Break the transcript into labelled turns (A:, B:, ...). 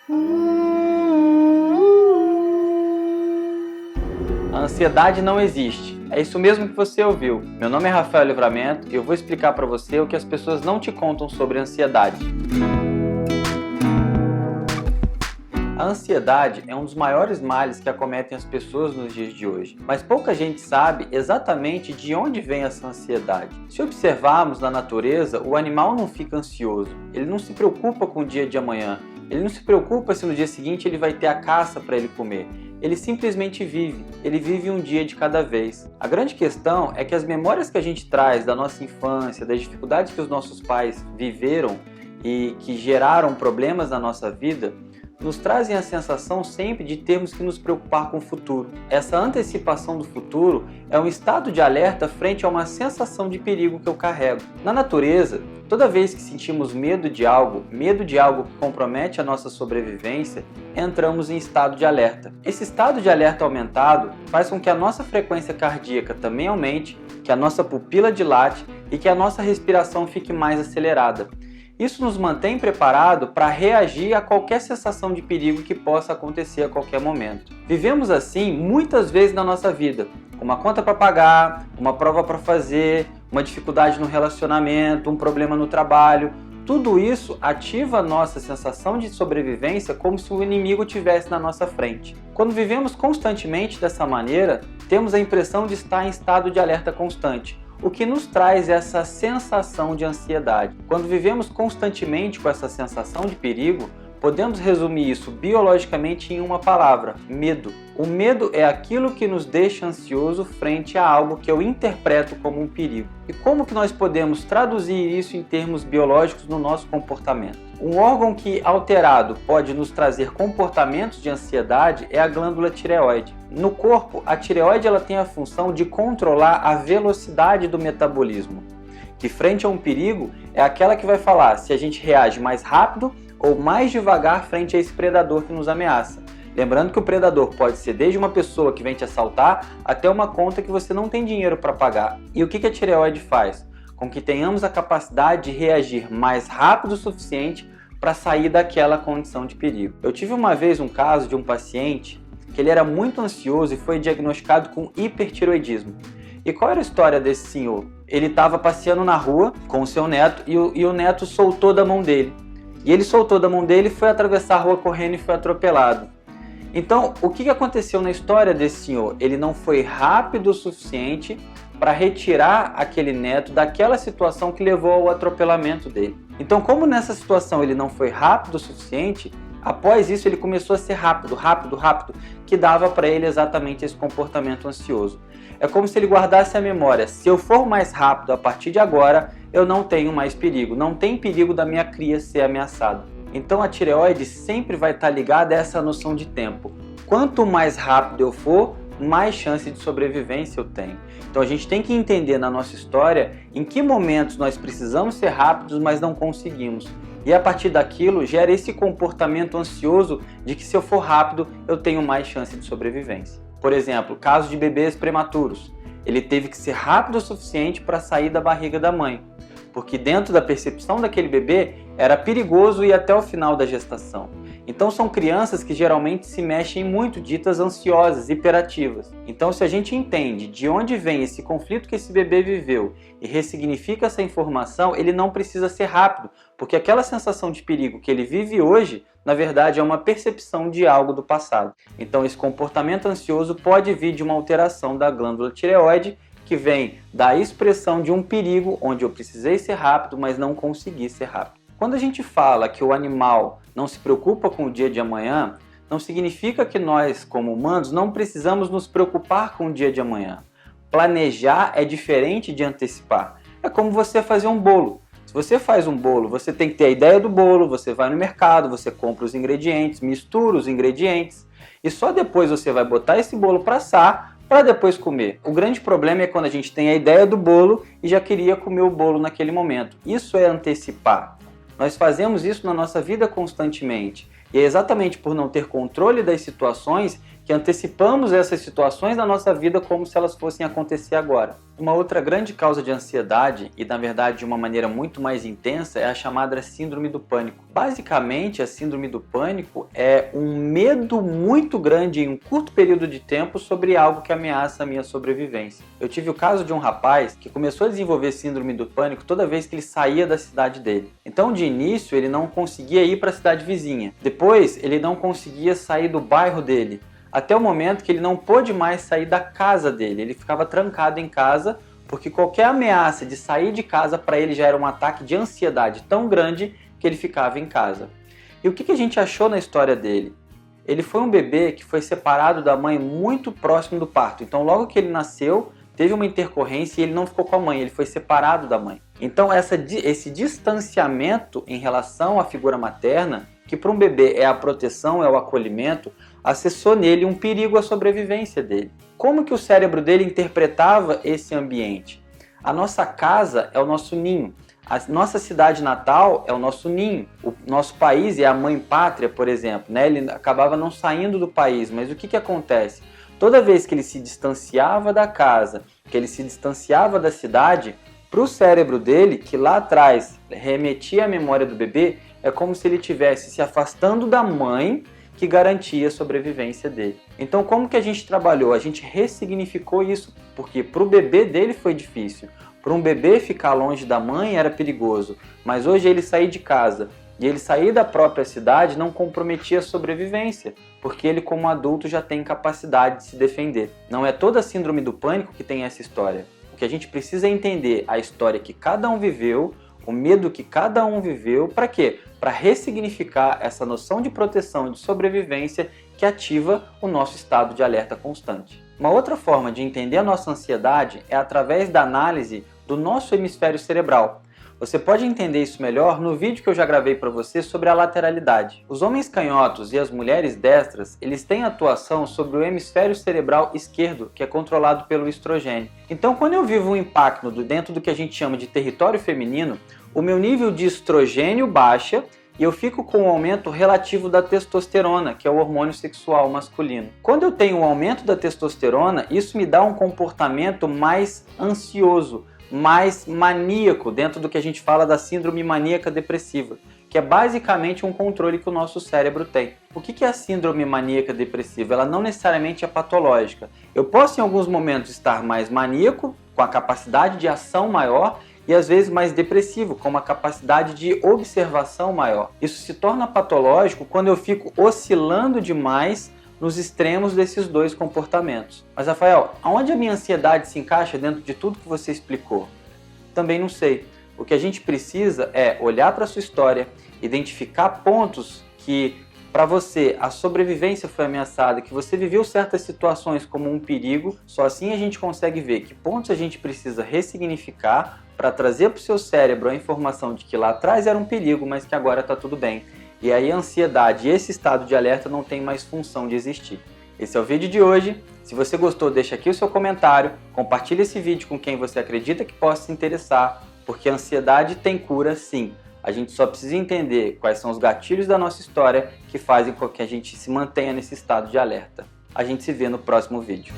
A: A ansiedade não existe. É isso mesmo que você ouviu. Meu nome é Rafael Livramento e eu vou explicar para você o que as pessoas não te contam sobre a ansiedade. A ansiedade é um dos maiores males que acometem as pessoas nos dias de hoje, mas pouca gente sabe exatamente de onde vem essa ansiedade. Se observarmos na natureza, o animal não fica ansioso, ele não se preocupa com o dia de amanhã, ele não se preocupa se no dia seguinte ele vai ter a caça para ele comer. Ele simplesmente vive, ele vive um dia de cada vez. A grande questão é que as memórias que a gente traz da nossa infância, das dificuldades que os nossos pais viveram e que geraram problemas na nossa vida, nos trazem a sensação sempre de termos que nos preocupar com o futuro. Essa antecipação do futuro é um estado de alerta frente a uma sensação de perigo que eu carrego. Na natureza, toda vez que sentimos medo de algo que compromete a nossa sobrevivência, entramos em estado de alerta. Esse estado de alerta aumentado faz com que a nossa frequência cardíaca também aumente, que a nossa pupila dilate e que a nossa respiração fique mais acelerada. Isso nos mantém preparados para reagir a qualquer sensação de perigo que possa acontecer a qualquer momento. Vivemos assim muitas vezes na nossa vida, com uma conta para pagar, uma prova para fazer, uma dificuldade no relacionamento, um problema no trabalho. Tudo isso ativa a nossa sensação de sobrevivência como se o inimigo estivesse na nossa frente. Quando vivemos constantemente dessa maneira, temos a impressão de estar em estado de alerta constante, o que nos traz essa sensação de ansiedade. Quando vivemos constantemente com essa sensação de perigo, podemos resumir isso biologicamente em uma palavra: medo. O medo é aquilo que nos deixa ansioso frente a algo que eu interpreto como um perigo. E como que nós podemos traduzir isso em termos biológicos no nosso comportamento? Um órgão que, alterado, pode nos trazer comportamentos de ansiedade é a glândula tireoide. No corpo, a tireoide tem a função de controlar a velocidade do metabolismo, que frente a um perigo é aquela que vai falar se a gente reage mais rápido ou mais devagar frente a esse predador que nos ameaça. Lembrando que o predador pode ser desde uma pessoa que vem te assaltar até uma conta que você não tem dinheiro para pagar. E o que a tireoide faz? Com que tenhamos a capacidade de reagir mais rápido o suficiente para sair daquela condição de perigo. Eu tive uma vez um caso de um paciente que ele era muito ansioso e foi diagnosticado com hipertireoidismo. E qual era a história desse senhor? Ele estava passeando na rua com o seu neto e o neto soltou da mão dele. E ele soltou da mão dele, foi atravessar a rua correndo e foi atropelado. Então, o que aconteceu na história desse senhor? Ele não foi rápido o suficiente para retirar aquele neto daquela situação que levou ao atropelamento dele. Então, como nessa situação ele não foi rápido o suficiente, após isso ele começou a ser rápido, que dava para ele exatamente esse comportamento ansioso. É como se ele guardasse a memória: se eu for mais rápido a partir de agora, eu não tenho mais perigo, não tem perigo da minha cria ser ameaçada. Então a tireoide sempre vai estar ligada a essa noção de tempo. Quanto mais rápido eu for, mais chance de sobrevivência eu tenho. Então a gente tem que entender na nossa história em que momentos nós precisamos ser rápidos, mas não conseguimos. E a partir daquilo gera esse comportamento ansioso de que se eu for rápido, eu tenho mais chance de sobrevivência. Por exemplo, caso de bebês prematuros. Ele teve que ser rápido o suficiente para sair da barriga da mãe, porque dentro da percepção daquele bebê era perigoso ir até o final da gestação. Então são crianças que geralmente se mexem muito, ditas ansiosas, hiperativas. Então se a gente entende de onde vem esse conflito que esse bebê viveu e ressignifica essa informação, ele não precisa ser rápido, porque aquela sensação de perigo que ele vive hoje, na verdade é uma percepção de algo do passado. Então esse comportamento ansioso pode vir de uma alteração da glândula tireoide, que vem da expressão de um perigo onde eu precisei ser rápido, mas não consegui ser rápido. Quando a gente fala que o animal não se preocupa com o dia de amanhã, não significa que nós, como humanos, não precisamos nos preocupar com o dia de amanhã. Planejar é diferente de antecipar. É como você fazer um bolo. Se você faz um bolo, você tem que ter a ideia do bolo, você vai no mercado, você compra os ingredientes, mistura os ingredientes e só depois você vai botar esse bolo para assar, para depois comer. O grande problema é quando a gente tem a ideia do bolo e já queria comer o bolo naquele momento. Isso é antecipar. Nós fazemos isso na nossa vida constantemente. E é exatamente por não ter controle das situações que antecipamos essas situações na nossa vida como se elas fossem acontecer agora. Uma outra grande causa de ansiedade, e na verdade de uma maneira muito mais intensa, é a chamada síndrome do pânico. Basicamente, a síndrome do pânico é um medo muito grande em um curto período de tempo sobre algo que ameaça a minha sobrevivência. Eu tive o caso de um rapaz que começou a desenvolver síndrome do pânico toda vez que ele saía da cidade dele. Então, de início, ele não conseguia ir para a cidade vizinha. Depois, ele não conseguia sair do bairro dele, até o momento que ele não pôde mais sair da casa dele. Ele ficava trancado em casa, porque qualquer ameaça de sair de casa para ele já era um ataque de ansiedade tão grande que ele ficava em casa. E o que a gente achou na história dele? Ele foi um bebê que foi separado da mãe muito próximo do parto. Então, logo que ele nasceu, teve uma intercorrência e ele não ficou com a mãe, ele foi separado da mãe. Então, esse distanciamento em relação à figura materna, que para um bebê é a proteção, é o acolhimento, acessou nele um perigo à sobrevivência dele. Como que o cérebro dele interpretava esse ambiente? A nossa casa é o nosso ninho. A nossa cidade natal é o nosso ninho. O nosso país é a mãe pátria, por exemplo, né? Ele acabava não saindo do país, mas o que acontece? Toda vez que ele se distanciava da casa, que ele se distanciava da cidade, para o cérebro dele, que lá atrás remetia à memória do bebê, é como se ele estivesse se afastando da mãe que garantia a sobrevivência dele. Então, como que a gente trabalhou? A gente ressignificou isso, porque para o bebê dele foi difícil. Para um bebê ficar longe da mãe era perigoso, mas hoje ele sair de casa e ele sair da própria cidade não comprometia a sobrevivência, porque ele como adulto já tem capacidade de se defender. Não é toda a síndrome do pânico que tem essa história. O que a gente precisa é entender a história que cada um viveu, o medo que cada um viveu, para quê? Para ressignificar essa noção de proteção e de sobrevivência que ativa o nosso estado de alerta constante. Uma outra forma de entender a nossa ansiedade é através da análise do nosso hemisfério cerebral. Você pode entender isso melhor no vídeo que eu já gravei para você sobre a lateralidade. Os homens canhotos e as mulheres destras, eles têm atuação sobre o hemisfério cerebral esquerdo, que é controlado pelo estrogênio. Então, quando eu vivo um impacto dentro do que a gente chama de território feminino, o meu nível de estrogênio baixa e eu fico com um aumento relativo da testosterona, que é o hormônio sexual masculino. Quando eu tenho um aumento da testosterona, isso me dá um comportamento mais ansioso, mais maníaco, dentro do que a gente fala da síndrome maníaca depressiva, que é basicamente um controle que o nosso cérebro tem. O que é a síndrome maníaca depressiva? Ela não necessariamente é patológica. Eu posso em alguns momentos estar mais maníaco, com a capacidade de ação maior, e às vezes mais depressivo, com uma capacidade de observação maior. Isso se torna patológico quando eu fico oscilando demais nos extremos desses dois comportamentos. Mas, Rafael, aonde a minha ansiedade se encaixa dentro de tudo que você explicou? Também não sei. O que a gente precisa é olhar para a sua história, identificar pontos que, para você, a sobrevivência foi ameaçada, que você viveu certas situações como um perigo. Só assim a gente consegue ver que pontos a gente precisa ressignificar para trazer para o seu cérebro a informação de que lá atrás era um perigo, mas que agora está tudo bem. E aí a ansiedade e esse estado de alerta não tem mais função de existir. Esse é o vídeo de hoje. Se você gostou, deixa aqui o seu comentário, compartilhe esse vídeo com quem você acredita que possa se interessar, porque a ansiedade tem cura sim. A gente só precisa entender quais são os gatilhos da nossa história que fazem com que a gente se mantenha nesse estado de alerta. A gente se vê no próximo vídeo.